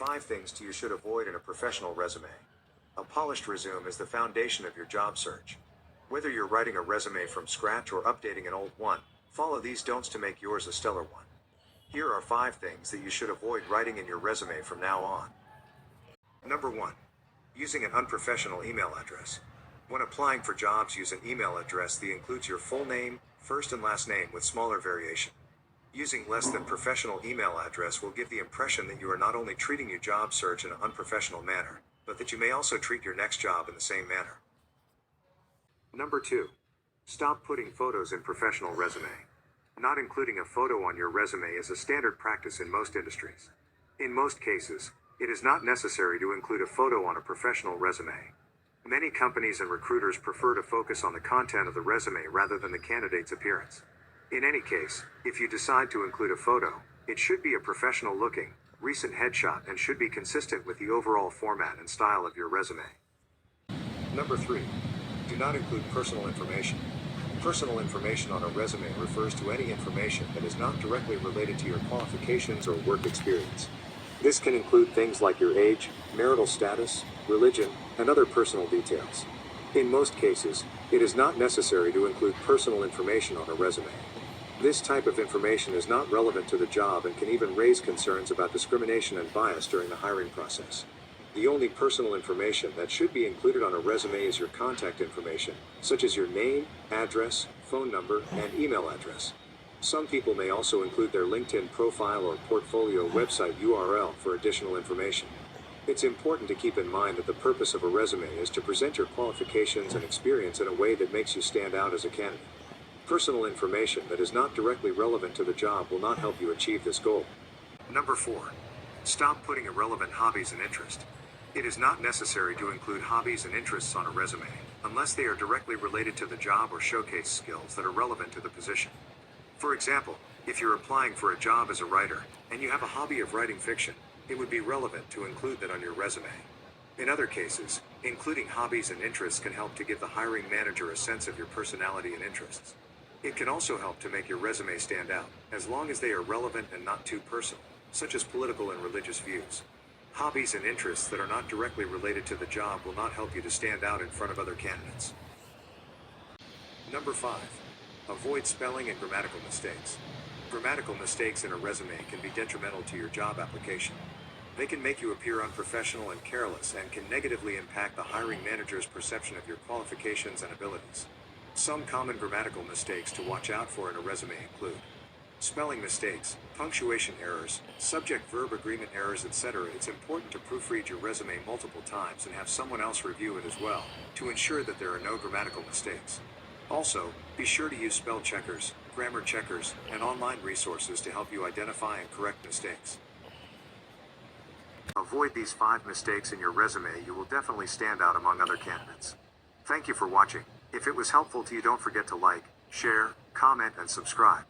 5 things you should avoid in a professional resume. A polished resume is the foundation of your job search. Whether you're writing a resume from scratch or updating an old one, follow these don'ts to make yours a stellar one. Here are 5 things that you should avoid writing in your resume from now on. Number 1. Using an unprofessional email address. When applying for jobs, use an email address that includes your full name, first and last name with smaller variation. Using less than professional email address will give the impression that you are not only treating your job search in an unprofessional manner, but that you may also treat your next job in the same manner. Number 2. Stop putting photos in professional resume. Not including a photo on your resume is a standard practice in most industries. In most cases, it is not necessary to include a photo on a professional resume. Many companies and recruiters prefer to focus on the content of the resume rather than the candidate's appearance. In any case, if you decide to include a photo, it should be a professional-looking, recent headshot and should be consistent with the overall format and style of your resume. Number 3. Do not include personal information. Personal information on a resume refers to any information that is not directly related to your qualifications or work experience. This can include things like your age, marital status, religion, and other personal details. In most cases, it is not necessary to include personal information on a resume. This type of information is not relevant to the job and can even raise concerns about discrimination and bias during the hiring process. The only personal information that should be included on a resume is your contact information, such as your name, address, phone number, and email address. Some people may also include their LinkedIn profile or portfolio website URL for additional information. It's important to keep in mind that the purpose of a resume is to present your qualifications and experience in a way that makes you stand out as a candidate. Personal information that is not directly relevant to the job will not help you achieve this goal. Number 4. Stop putting irrelevant hobbies and interests. It is not necessary to include hobbies and interests on a resume, unless they are directly related to the job or showcase skills that are relevant to the position. For example, if you're applying for a job as a writer, and you have a hobby of writing fiction, it would be relevant to include that on your resume. In other cases, including hobbies and interests can help to give the hiring manager a sense of your personality and interests. It can also help to make your resume stand out, as long as they are relevant and not too personal, such as political and religious views. Hobbies and interests that are not directly related to the job will not help you to stand out in front of other candidates. Number 5. Avoid spelling and grammatical mistakes. Grammatical mistakes in a resume can be detrimental to your job application. They can make you appear unprofessional and careless and can negatively impact the hiring manager's perception of your qualifications and abilities. Some common grammatical mistakes to watch out for in a resume include spelling mistakes, punctuation errors, subject-verb agreement errors, etc. It's important to proofread your resume multiple times and have someone else review it as well, to ensure that there are no grammatical mistakes. Also, be sure to use spell checkers, grammar checkers, and online resources to help you identify and correct mistakes. Avoid these 5 mistakes in your resume, you will definitely stand out among other candidates. Thank you for watching. If it was helpful to you, don't forget to like, share, comment, and subscribe.